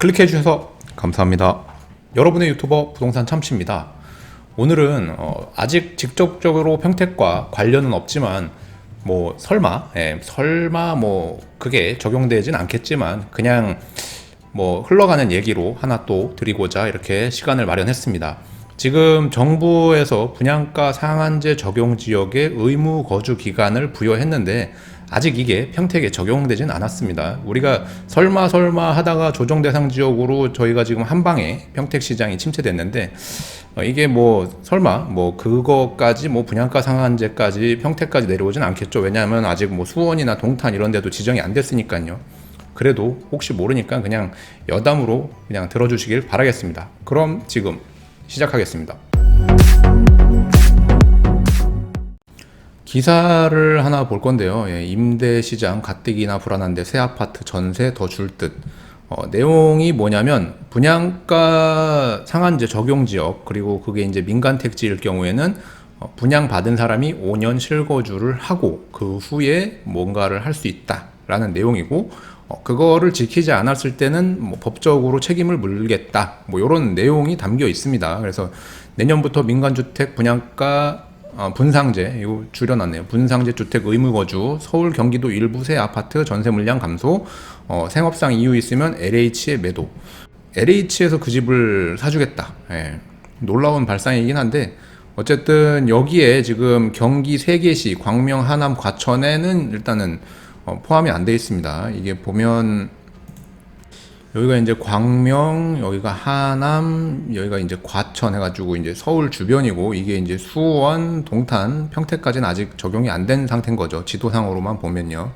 클릭해 주셔서 감사합니다. 여러분의 유튜버 부동산 참치입니다. 오늘은 아직 직접적으로 평택과 관련은 없지만 설마 그게 적용되진 않겠지만 그냥 흘러가는 얘기로 하나 또 드리고자 이렇게 시간을 마련했습니다. 지금 정부에서 분양가 상한제 적용 지역에 의무 거주 기간을 부여했는데 아직 이게 평택에 적용되진 않았습니다. 우리가 설마 하다가 조정 대상 지역으로 저희가 지금 한 방에 평택 시장이 침체됐는데 이게 설마 그거까지 분양가 상한제까지 평택까지 내려오진 않겠죠. 왜냐하면 아직 수원이나 동탄 이런 데도 지정이 안 됐으니까요. 그래도 혹시 모르니까 그냥 여담으로 그냥 들어주시길 바라겠습니다. 그럼 지금 시작하겠습니다. 기사를 하나 볼 건데요. 임대 시장 가뜩이나 불안한데 새 아파트 전세 더 줄 듯. 내용이 뭐냐면 분양가 상한제 적용 지역, 그리고 그게 이제 민간 택지일 경우에는 분양 받은 사람이 5년 실거주를 하고 그 후에 뭔가를 할 수 있다라는 내용이고, 그거를 지키지 않았을 때는 법적으로 책임을 물겠다, 이런 내용이 담겨 있습니다. 그래서 내년부터 민간주택 분양가 분상제, 이거 줄여놨네요. 분상제 주택 의무거주, 서울 경기도 일부 새 아파트 전세 물량 감소, 생업상 이유 있으면 LH에 매도. LH에서 그 집을 사주겠다. 놀라운 발상이긴 한데 어쨌든 여기에 지금 경기 세계시, 광명, 하남, 과천에는 일단은 포함이 안 돼 있습니다. 이게 보면 여기가 이제 광명, 여기가 하남, 여기가 이제 과천 해가지고 이제 서울 주변이고, 이게 이제 수원, 동탄, 평택까지는 아직 적용이 안 된 상태인 거죠. 지도상으로만 보면요.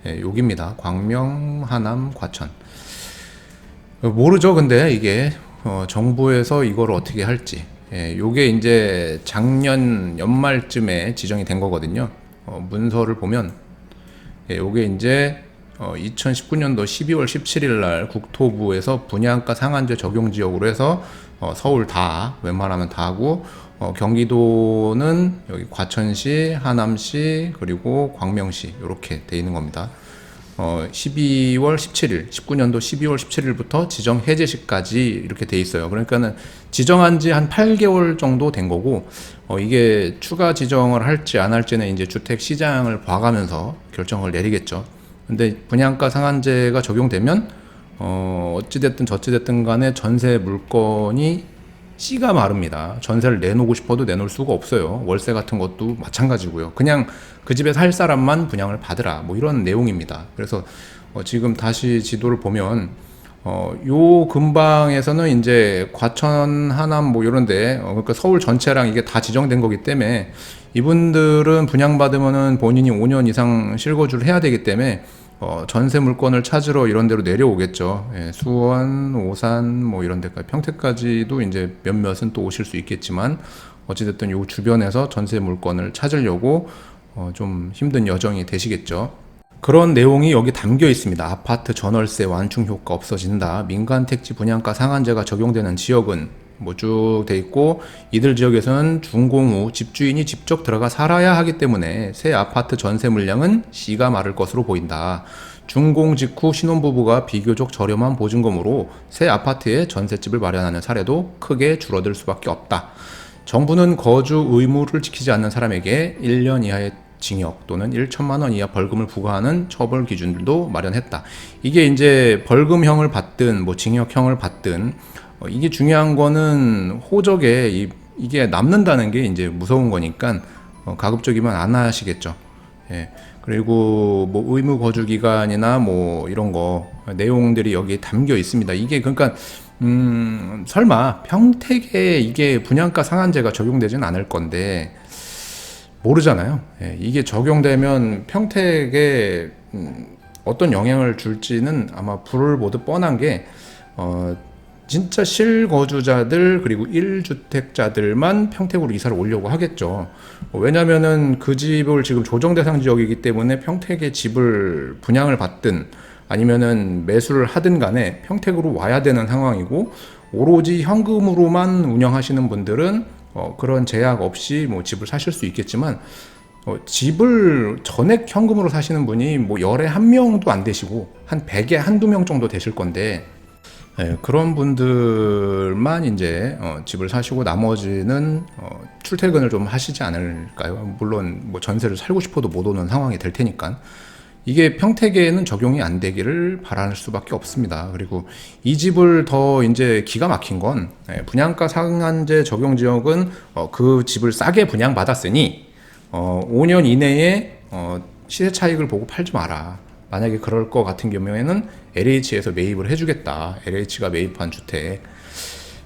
여기입니다. 광명, 하남, 과천. 모르죠. 근데 이게 정부에서 이걸 어떻게 할지. 요게 이제 작년 연말쯤에 지정이 된 거거든요. 문서를 보면 요게 이제 2019년도 12월 17일 날 국토부에서 분양가 상한제 적용 지역으로 해서 서울 다, 웬만하면 다 하고, 경기도는 여기 과천시, 하남시, 그리고 광명시 이렇게 돼 있는 겁니다. 12월 17일, 19년도 12월 17일부터 지정 해제시까지 이렇게 돼 있어요. 그러니까는 지정한 지 한 8개월 정도 된 거고, 이게 추가 지정을 할지 안 할지는 이제 주택 시장을 봐가면서 결정을 내리겠죠. 근데 분양가 상한제가 적용되면 어찌됐든 저찌됐든 간에 전세 물건이 씨가 마릅니다. 전세를 내놓고 싶어도 내놓을 수가 없어요. 월세 같은 것도 마찬가지고요. 그냥 그 집에 살 사람만 분양을 받으라, 이런 내용입니다. 그래서 지금 다시 지도를 보면 요 근방에서는 이제 과천, 하남 이런데 그러니까 서울 전체랑 이게 다 지정된 거기 때문에 이분들은 분양받으면은 본인이 5년 이상 실거주를 해야 되기 때문에 전세 물건을 찾으러 이런 데로 내려오겠죠. 수원, 오산 이런 데까지, 평택까지도 이제 몇몇은 또 오실 수 있겠지만 어찌됐든 요 주변에서 전세 물건을 찾으려고 좀 힘든 여정이 되시겠죠. 그런 내용이 여기 담겨 있습니다. 아파트 전월세 완충 효과 없어진다. 민간 택지 분양가 상한제가 적용되는 지역은 쭉 돼 있고, 이들 지역에서는 준공 후 집주인이 직접 들어가 살아야 하기 때문에 새 아파트 전세 물량은 씨가 마를 것으로 보인다. 준공 직후 신혼부부가 비교적 저렴한 보증금으로 새 아파트에 전셋집을 마련하는 사례도 크게 줄어들 수밖에 없다. 정부는 거주 의무를 지키지 않는 사람에게 1년 이하의 징역 또는 1천만 원 이하 벌금을 부과하는 처벌 기준들도 마련했다. 이게 이제 벌금형을 받든 징역형을 받든 이게 중요한 거는 호적에 이게 남는다는 게 이제 무서운 거니까 가급적이면 안 하시겠죠. 그리고 의무 거주 기간이나 이런 거 내용들이 여기에 담겨 있습니다. 이게 그러니까 설마 평택에 이게 분양가 상한제가 적용되지는 않을 건데 모르잖아요. 이게 적용되면 평택에 어떤 영향을 줄지는 아마 불을 보듯 뻔한 게 진짜 실거주자들 그리고 1주택자들만 평택으로 이사를 오려고 하겠죠. 왜냐면은 그 집을 지금 조정 대상 지역이기 때문에 평택에 집을 분양을 받든 아니면은 매수를 하든 간에 평택으로 와야 되는 상황이고, 오로지 현금으로만 운영하시는 분들은 그런 제약 없이 집을 사실 수 있겠지만 집을 전액 현금으로 사시는 분이 열에 한 명도 안 되시고 한 100에 한두 명 정도 되실 건데, 예, 그런 분들만 이제 집을 사시고 나머지는 출퇴근을 좀 하시지 않을까요? 물론 뭐 전세를 살고 싶어도 못 오는 상황이 될 테니까. 이게 평택에는 적용이 안 되기를 바랄 수밖에 없습니다. 그리고 이 집을 더 이제 기가 막힌 건 분양가 상한제 적용 지역은 그 집을 싸게 분양받았으니 5년 이내에 시세 차익을 보고 팔지 마라. 만약에 그럴 것 같은 경우에는 LH에서 매입을 해주겠다. LH가 매입한 주택.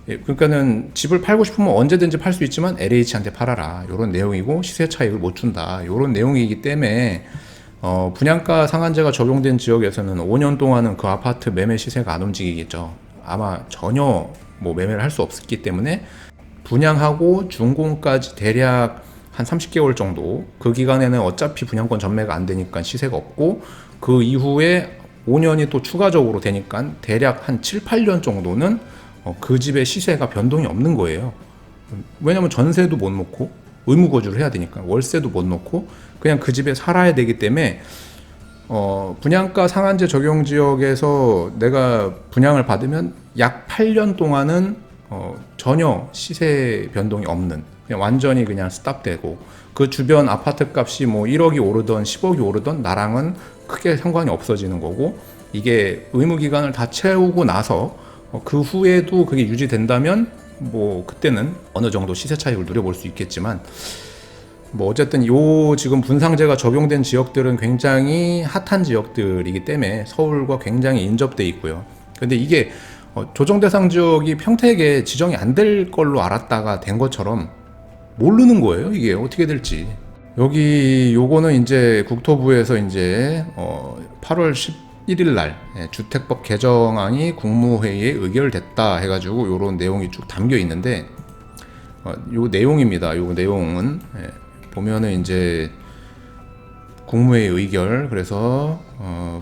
그러니까는 집을 팔고 싶으면 언제든지 팔 수 있지만 LH한테 팔아라. 이런 내용이고 시세 차익을 못 준다. 이런 내용이기 때문에 분양가 상한제가 적용된 지역에서는 5년 동안은 그 아파트 매매 시세가 안 움직이겠죠. 아마 전혀 뭐 매매를 할 수 없기 때문에 분양하고 준공까지 대략 한 30개월 정도, 그 기간에는 어차피 분양권 전매가 안 되니까 시세가 없고, 그 이후에 5년이 또 추가적으로 되니까 대략 한 7, 8년 정도는 그 집의 시세가 변동이 없는 거예요. 왜냐면 전세도 못 놓고 의무 거주를 해야 되니까, 월세도 못 놓고 그냥 그 집에 살아야 되기 때문에 분양가 상한제 적용 지역에서 내가 분양을 받으면 약 8년 동안은 전혀 시세 변동이 없는, 그냥 완전히 그냥 스탑되고, 그 주변 아파트 값이 뭐 1억이 오르던 10억이 오르던 나랑은 크게 상관이 없어지는 거고, 이게 의무 기간을 다 채우고 나서 그 후에도 그게 유지된다면 뭐 그때는 어느 정도 시세 차익을 누려볼 수 있겠지만, 뭐 어쨌든 요 지금 분상제가 적용된 지역들은 굉장히 핫한 지역들이기 때문에 서울과 굉장히 인접돼 있고요. 근데 이게 조정 대상 지역이 평택에 지정이 안 될 걸로 알았다가 된 것처럼 모르는 거예요. 이게 어떻게 될지. 여기 요거는 이제 국토부에서 이제 8월 11일 날 주택법 개정안이 국무회의에 의결됐다 해가지고 요런 내용이 쭉 담겨 있는데, 요 내용입니다. 요 내용은 보면은 이제 국무회의 의결, 그래서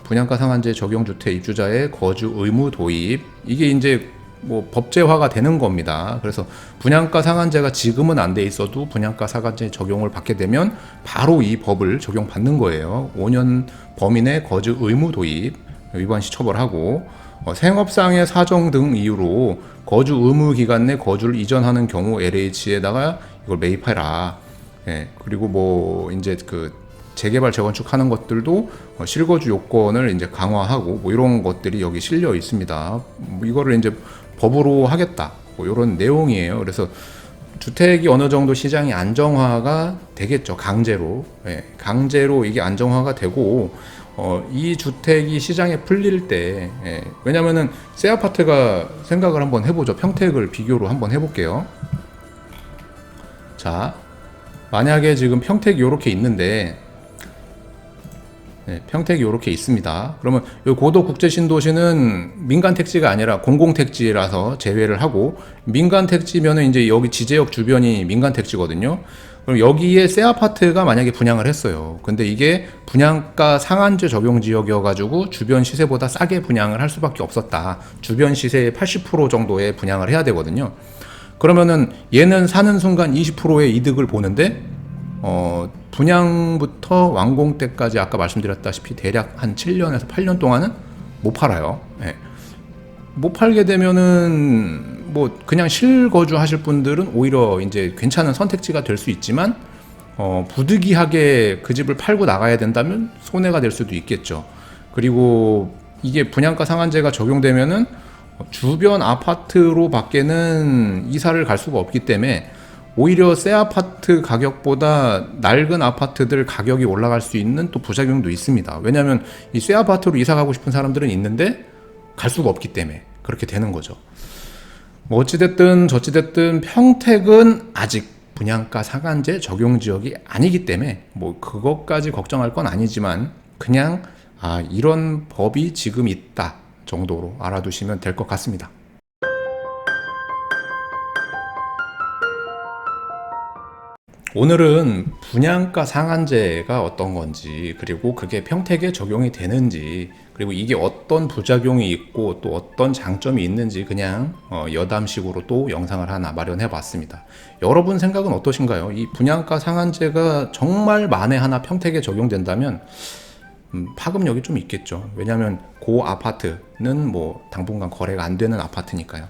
분양가 상한제 적용 주택 입주자의 거주 의무 도입, 이게 이제 뭐 법제화가 되는 겁니다. 그래서 분양가 상한제가 지금은 안 돼 있어도 분양가 상한제 적용을 받게 되면 바로 이 법을 적용받는 거예요. 5년 범인의 거주 의무 도입 위반 시 처벌하고, 생업상의 사정 등 이유로 거주 의무 기간 내 거주를 이전하는 경우 LH에다가 이걸 매입해라. 그리고 뭐 이제 그 재개발 재건축하는 것들도 실거주 요건을 이제 강화하고 뭐 이런 것들이 여기 실려 있습니다. 뭐 이거를 이제 법으로 하겠다, 뭐 이런 내용이에요. 그래서 주택이 어느 정도 시장이 안정화가 되겠죠. 강제로. 강제로 이게 안정화가 되고, 이 주택이 시장에 풀릴 때, 왜냐면은 새 아파트가 생각을 한번 해보죠. 평택을 비교로 한번 해볼게요. 자, 만약에 지금 평택이 이렇게 있는데, 평택이 이렇게 있습니다. 그러면 이 고도 국제 신도시는 민간 택지가 아니라 공공 택지라서 제외를 하고, 민간 택지면은 이제 여기 지제역 주변이 민간 택지거든요. 그럼 여기에 새 아파트가 만약에 분양을 했어요. 근데 이게 분양가 상한제 적용 지역이어가지고 주변 시세보다 싸게 분양을 할 수밖에 없었다. 주변 시세의 80% 정도의 분양을 해야 되거든요. 그러면은 얘는 사는 순간 20%의 이득을 보는데, 분양부터 완공 때까지 아까 말씀드렸다시피 대략 한 7년에서 8년 동안은 못 팔아요. 못 팔게 되면은 뭐 그냥 실거주 하실 분들은 오히려 이제 괜찮은 선택지가 될 수 있지만, 부득이하게 그 집을 팔고 나가야 된다면 손해가 될 수도 있겠죠. 그리고 이게 분양가 상한제가 적용되면은 주변 아파트로 밖에는 이사를 갈 수가 없기 때문에 오히려 새 아파트 가격보다 낡은 아파트들 가격이 올라갈 수 있는 또 부작용도 있습니다. 왜냐하면 이 새 아파트로 이사 가고 싶은 사람들은 있는데 갈 수가 없기 때문에 그렇게 되는 거죠. 뭐 어찌됐든 저찌됐든 평택은 아직 분양가 상한제 적용 지역이 아니기 때문에 뭐 그것까지 걱정할 건 아니지만, 그냥 이런 법이 지금 있다 정도로 알아두시면 될 것 같습니다. 오늘은 분양가 상한제가 어떤 건지, 그리고 그게 평택에 적용이 되는지, 그리고 이게 어떤 부작용이 있고 또 어떤 장점이 있는지 그냥 여담식으로 또 영상을 하나 마련해 봤습니다. 여러분 생각은 어떠신가요? 이 분양가 상한제가 정말 만에 하나 평택에 적용된다면 파급력이 좀 있겠죠. 왜냐하면 그 아파트는 뭐 당분간 거래가 안 되는 아파트니까요.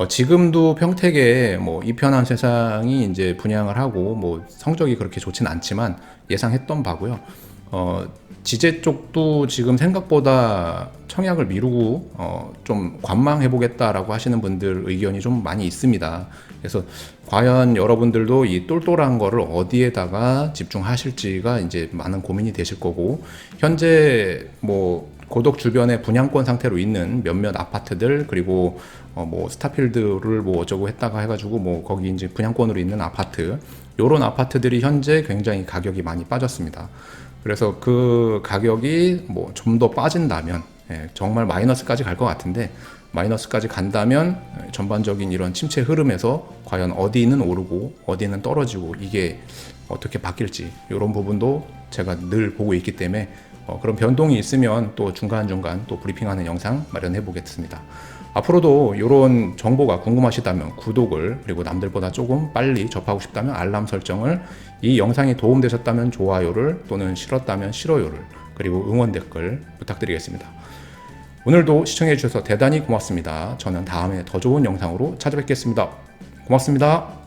지금도 평택에 뭐 이편한 세상이 이제 분양을 하고 뭐 성적이 그렇게 좋진 않지만 예상했던 바고요. 지제 쪽도 지금 생각보다 청약을 미루고 좀 관망해 보겠다라고 하시는 분들 의견이 좀 많이 있습니다. 그래서 과연 여러분들도 이 똘똘한 거를 어디에다가 집중하실지가 이제 많은 고민이 되실 거고, 현재 뭐 고덕 주변에 분양권 상태로 있는 몇몇 아파트들, 그리고 뭐 스타필드를 뭐 어쩌고 했다가 해가지고 뭐 거기 이제 분양권으로 있는 아파트, 요런 아파트들이 현재 굉장히 가격이 많이 빠졌습니다. 그래서 그 가격이 뭐 좀 더 빠진다면, 정말 마이너스까지 갈 것 같은데, 마이너스까지 간다면 전반적인 이런 침체 흐름에서 과연 어디는 오르고 어디는 떨어지고 이게 어떻게 바뀔지, 이런 부분도 제가 늘 보고 있기 때문에 그런 변동이 있으면 또 중간중간 또 브리핑하는 영상 마련해 보겠습니다. 앞으로도 이런 정보가 궁금하시다면 구독을, 그리고 남들보다 조금 빨리 접하고 싶다면 알람 설정을, 이 영상이 도움되셨다면 좋아요를, 또는 싫었다면 싫어요를, 그리고 응원 댓글 부탁드리겠습니다. 오늘도 시청해 주셔서 대단히 고맙습니다. 저는 다음에 더 좋은 영상으로 찾아뵙겠습니다. 고맙습니다.